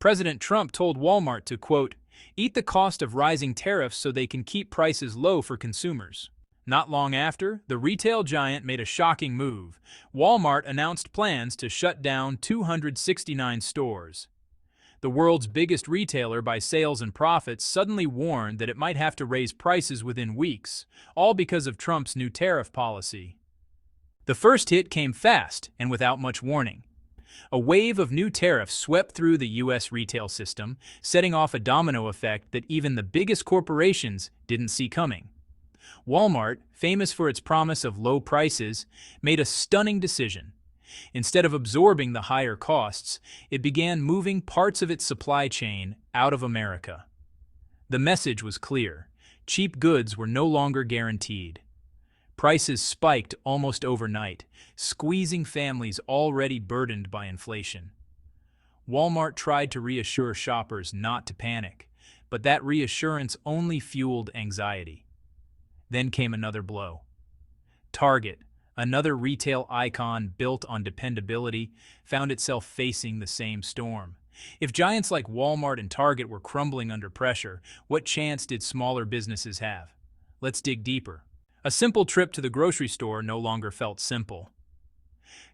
President Trump told Walmart to, quote, eat the cost of rising tariffs so they can keep prices low for consumers. Not long after, the retail giant made a shocking move. Walmart announced plans to shut down 269 stores. The world's biggest retailer by sales and profits suddenly warned that it might have to raise prices within weeks, all because of Trump's new tariff policy. The first hit came fast and without much warning. A wave of new tariffs swept through the U.S. retail system, setting off a domino effect that even the biggest corporations didn't see coming. Walmart, famous for its promise of low prices, made a stunning decision. Instead of absorbing the higher costs, it began moving parts of its supply chain out of America. The message was clear: cheap goods were no longer guaranteed. Prices spiked almost overnight, squeezing families already burdened by inflation. Walmart tried to reassure shoppers not to panic, but that reassurance only fueled anxiety. Then came another blow. Target, another retail icon built on dependability, found itself facing the same storm. If giants like Walmart and Target were crumbling under pressure, what chance did smaller businesses have? Let's dig deeper. A simple trip to the grocery store no longer felt simple.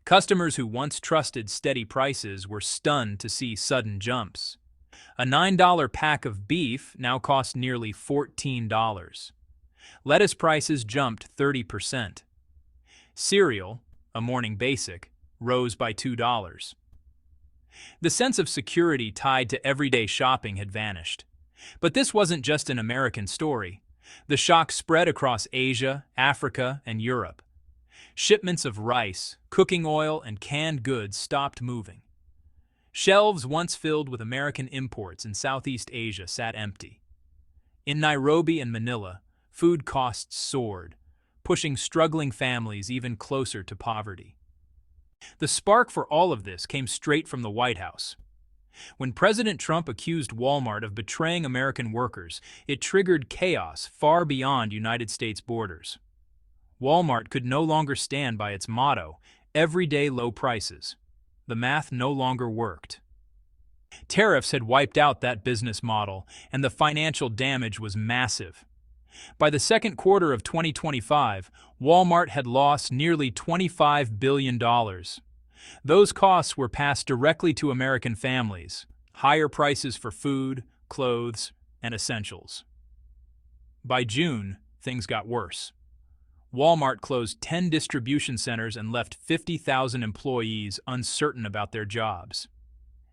Customers who once trusted steady prices were stunned to see sudden jumps. A $9 pack of beef now cost nearly $14. Lettuce prices jumped 30%. Cereal, a morning basic, rose by $2. The sense of security tied to everyday shopping had vanished. But this wasn't just an American story. The shock spread across Asia, Africa, and Europe. Shipments of rice, cooking oil, and canned goods stopped moving. Shelves once filled with American imports in Southeast Asia sat empty. In Nairobi and Manila, food costs soared, pushing struggling families even closer to poverty. The spark for all of this came straight from the White House. When President Trump accused Walmart of betraying American workers, it triggered chaos far beyond United States borders. Walmart could no longer stand by its motto, everyday low prices. The math no longer worked. Tariffs had wiped out that business model, and the financial damage was massive. By the second quarter of 2025, Walmart had lost nearly $25 billion. Those costs were passed directly to American families, higher prices for food, clothes, and essentials. By June, things got worse. Walmart closed 10 distribution centers and left 50,000 employees uncertain about their jobs.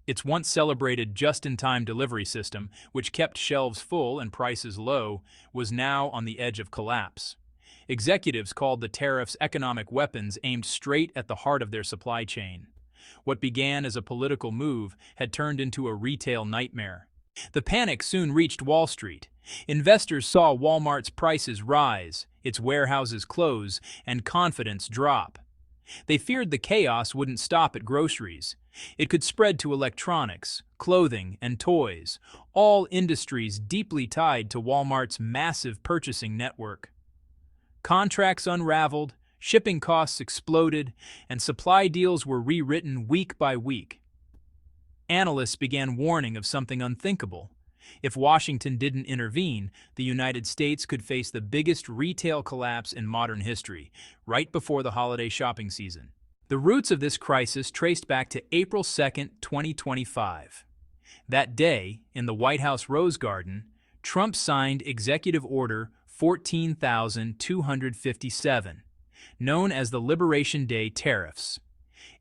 Its once celebrated just-in-time delivery system, which kept shelves full and prices low, was now on the edge of collapse. Executives called the tariffs economic weapons aimed straight at the heart of their supply chain. What began as a political move had turned into a retail nightmare. The panic soon reached Wall Street. Investors saw Walmart's prices rise, its warehouses close, and confidence drop. They feared the chaos wouldn't stop at groceries. It could spread to electronics, clothing, and toys, all industries deeply tied to Walmart's massive purchasing network. Contracts unraveled, shipping costs exploded, and supply deals were rewritten week by week. Analysts began warning of something unthinkable. If Washington didn't intervene, the United States could face the biggest retail collapse in modern history, right before the holiday shopping season. The roots of this crisis traced back to April 2, 2025. That day, in the White House Rose Garden, Trump signed Executive Order 14,257, known as the Liberation Day tariffs.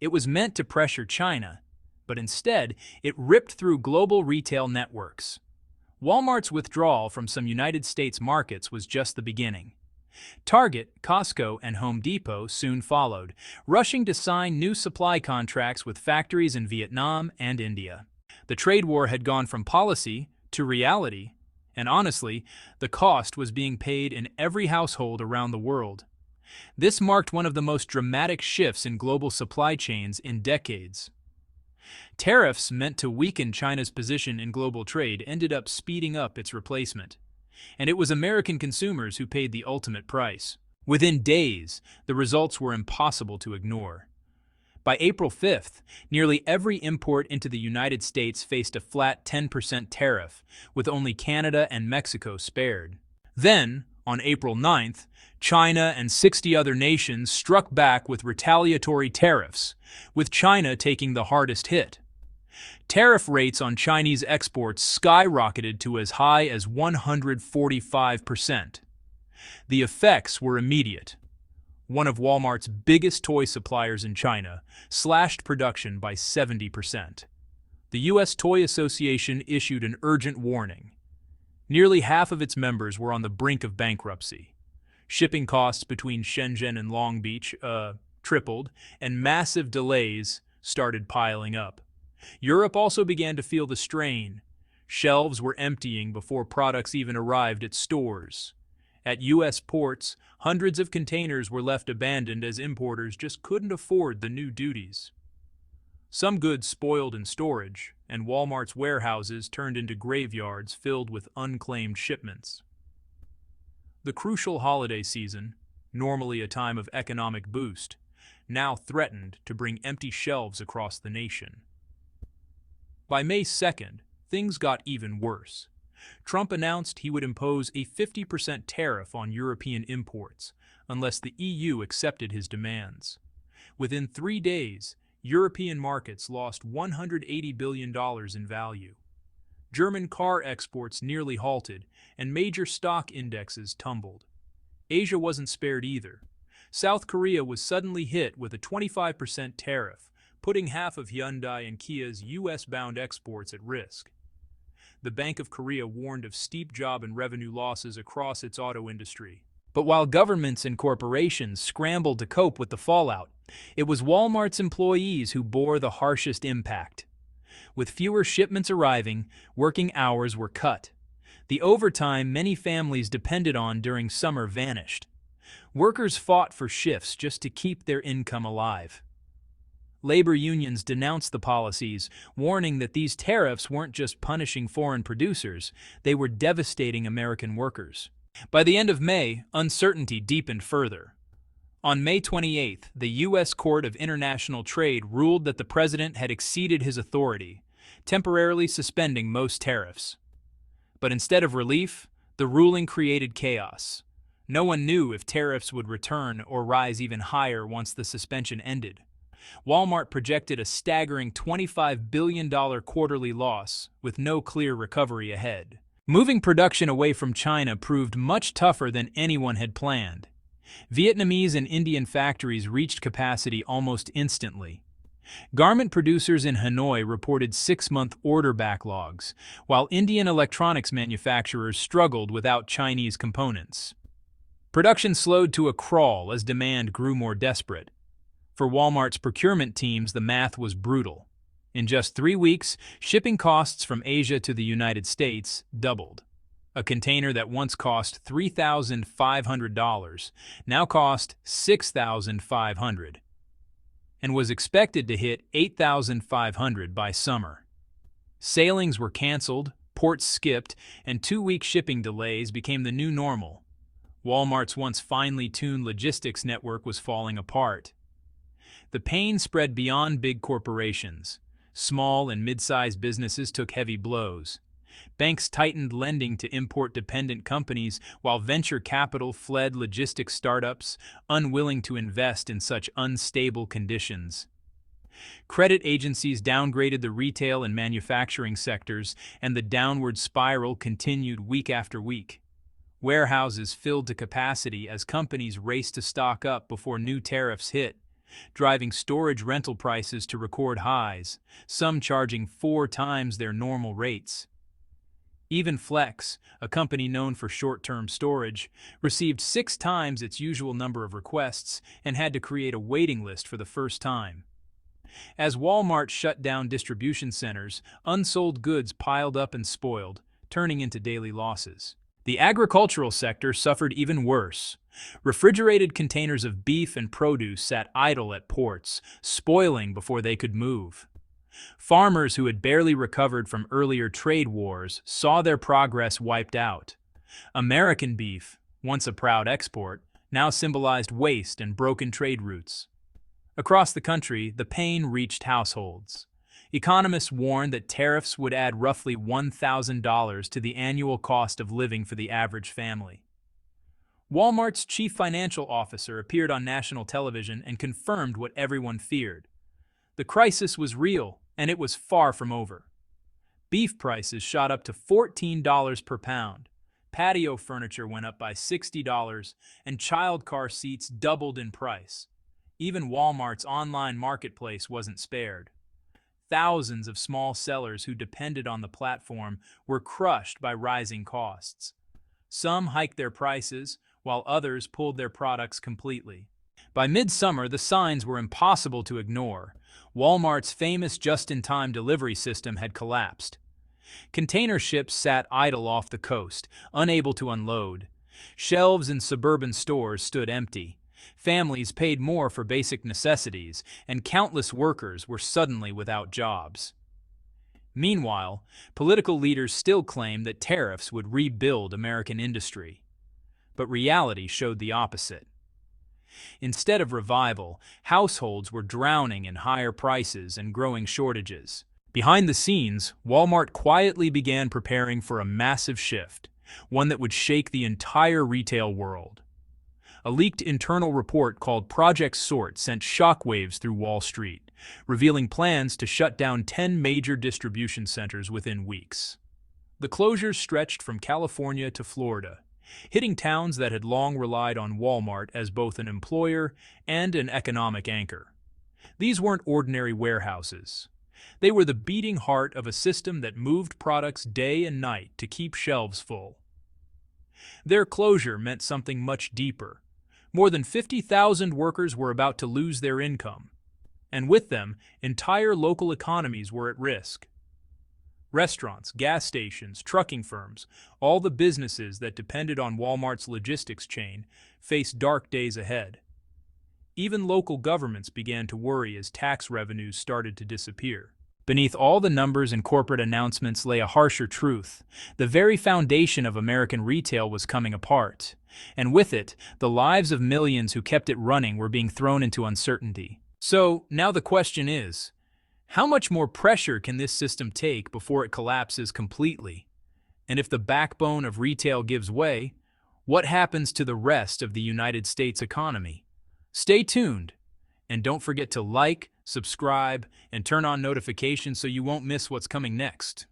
It was meant to pressure China, but instead, it ripped through global retail networks. Walmart's withdrawal from some United States markets was just the beginning. Target, Costco, and Home Depot soon followed, rushing to sign new supply contracts with factories in Vietnam and India. The trade war had gone from policy to reality, and honestly, the cost was being paid in every household around the world. This marked one of the most dramatic shifts in global supply chains in decades. Tariffs meant to weaken China's position in global trade ended up speeding up its replacement. And it was American consumers who paid the ultimate price. Within days, the results were impossible to ignore. By April 5th, nearly every import into the United States faced a flat 10% tariff, with only Canada and Mexico spared. Then, on April 9th, China and 60 other nations struck back with retaliatory tariffs, with China taking the hardest hit. Tariff rates on Chinese exports skyrocketed to as high as 145%. The effects were immediate. One of Walmart's biggest toy suppliers in China slashed production by 70%. The U.S. Toy Association issued an urgent warning. Nearly half of its members were on the brink of bankruptcy. Shipping costs between Shenzhen and Long Beach tripled, and massive delays started piling up. Europe also began to feel the strain. Shelves were emptying before products even arrived at stores. At U.S. ports, hundreds of containers were left abandoned as importers just couldn't afford the new duties. Some goods spoiled in storage, and Walmart's warehouses turned into graveyards filled with unclaimed shipments. The crucial holiday season, normally a time of economic boost, now threatened to bring empty shelves across the nation. By May 2nd, things got even worse. Trump announced he would impose a 50% tariff on European imports unless the EU accepted his demands. Within 3 days, European markets lost $180 billion in value. German car exports nearly halted, and major stock indexes tumbled. Asia wasn't spared either. South Korea was suddenly hit with a 25% tariff, putting half of Hyundai and Kia's U.S.-bound exports at risk. The Bank of Korea warned of steep job and revenue losses across its auto industry. But while governments and corporations scrambled to cope with the fallout, it was Walmart's employees who bore the harshest impact. With fewer shipments arriving, working hours were cut. The overtime many families depended on during summer vanished. Workers fought for shifts just to keep their income alive. Labor unions denounced the policies, warning that these tariffs weren't just punishing foreign producers, they were devastating American workers. By the end of May, uncertainty deepened further. On May 28th, the U.S. Court of International Trade ruled that the president had exceeded his authority, temporarily suspending most tariffs. But instead of relief, the ruling created chaos. No one knew if tariffs would return or rise even higher once the suspension ended. Walmart projected a staggering $25 billion quarterly loss, with no clear recovery ahead. Moving production away from China proved much tougher than anyone had planned. Vietnamese and Indian factories reached capacity almost instantly. Garment producers in Hanoi reported 6-month order backlogs, while Indian electronics manufacturers struggled without Chinese components. Production slowed to a crawl as demand grew more desperate. For Walmart's procurement teams, the math was brutal. In just 3 weeks, shipping costs from Asia to the United States doubled. A container that once cost $3,500 now cost $6,500 and was expected to hit $8,500 by summer. Sailings were canceled, ports skipped, and 2-week shipping delays became the new normal. Walmart's once finely tuned logistics network was falling apart. The pain spread beyond big corporations. Small and mid-sized businesses took heavy blows. Banks tightened lending to import-dependent companies, while venture capital fled logistics startups, unwilling to invest in such unstable conditions. Credit agencies downgraded the retail and manufacturing sectors, and the downward spiral continued week after week. Warehouses filled to capacity as companies raced to stock up before new tariffs hit, driving storage rental prices to record highs, some charging 4 times their normal rates. Even Flex, a company known for short-term storage, received 6 times its usual number of requests and had to create a waiting list for the first time. As Walmart shut down distribution centers, unsold goods piled up and spoiled, turning into daily losses. The agricultural sector suffered even worse. Refrigerated containers of beef and produce sat idle at ports, spoiling before they could move. Farmers who had barely recovered from earlier trade wars saw their progress wiped out. American beef, once a proud export, now symbolized waste and broken trade routes. Across the country, the pain reached households. Economists warned that tariffs would add roughly $1,000 to the annual cost of living for the average family. Walmart's chief financial officer appeared on national television and confirmed what everyone feared. The crisis was real, and it was far from over. Beef prices shot up to $14 per pound. Patio furniture went up by $60, and child car seats doubled in price. Even Walmart's online marketplace wasn't spared. Thousands of small sellers who depended on the platform were crushed by rising costs. Some hiked their prices, while others pulled their products completely. By midsummer, the signs were impossible to ignore. Walmart's famous just-in-time delivery system had collapsed. Container ships sat idle off the coast, unable to unload. Shelves in suburban stores stood empty. Families paid more for basic necessities, and countless workers were suddenly without jobs. Meanwhile, political leaders still claimed that tariffs would rebuild American industry. But reality showed the opposite. Instead of revival, households were drowning in higher prices and growing shortages. Behind the scenes, Walmart quietly began preparing for a massive shift, one that would shake the entire retail world. A leaked internal report called Project Sort sent shockwaves through Wall Street, revealing plans to shut down 10 major distribution centers within weeks. The closures stretched from California to Florida, hitting towns that had long relied on Walmart as both an employer and an economic anchor. These weren't ordinary warehouses. They were the beating heart of a system that moved products day and night to keep shelves full. Their closure meant something much deeper. More than 50,000 workers were about to lose their income, and with them, entire local economies were at risk. Restaurants, gas stations, trucking firms, all the businesses that depended on Walmart's logistics chain faced dark days ahead. Even local governments began to worry as tax revenues started to disappear. Beneath all the numbers and corporate announcements lay a harsher truth. The very foundation of American retail was coming apart, and with it, the lives of millions who kept it running were being thrown into uncertainty. So, now the question is, how much more pressure can this system take before it collapses completely? And if the backbone of retail gives way, what happens to the rest of the United States economy? Stay tuned, and don't forget to like, subscribe, and turn on notifications so you won't miss what's coming next.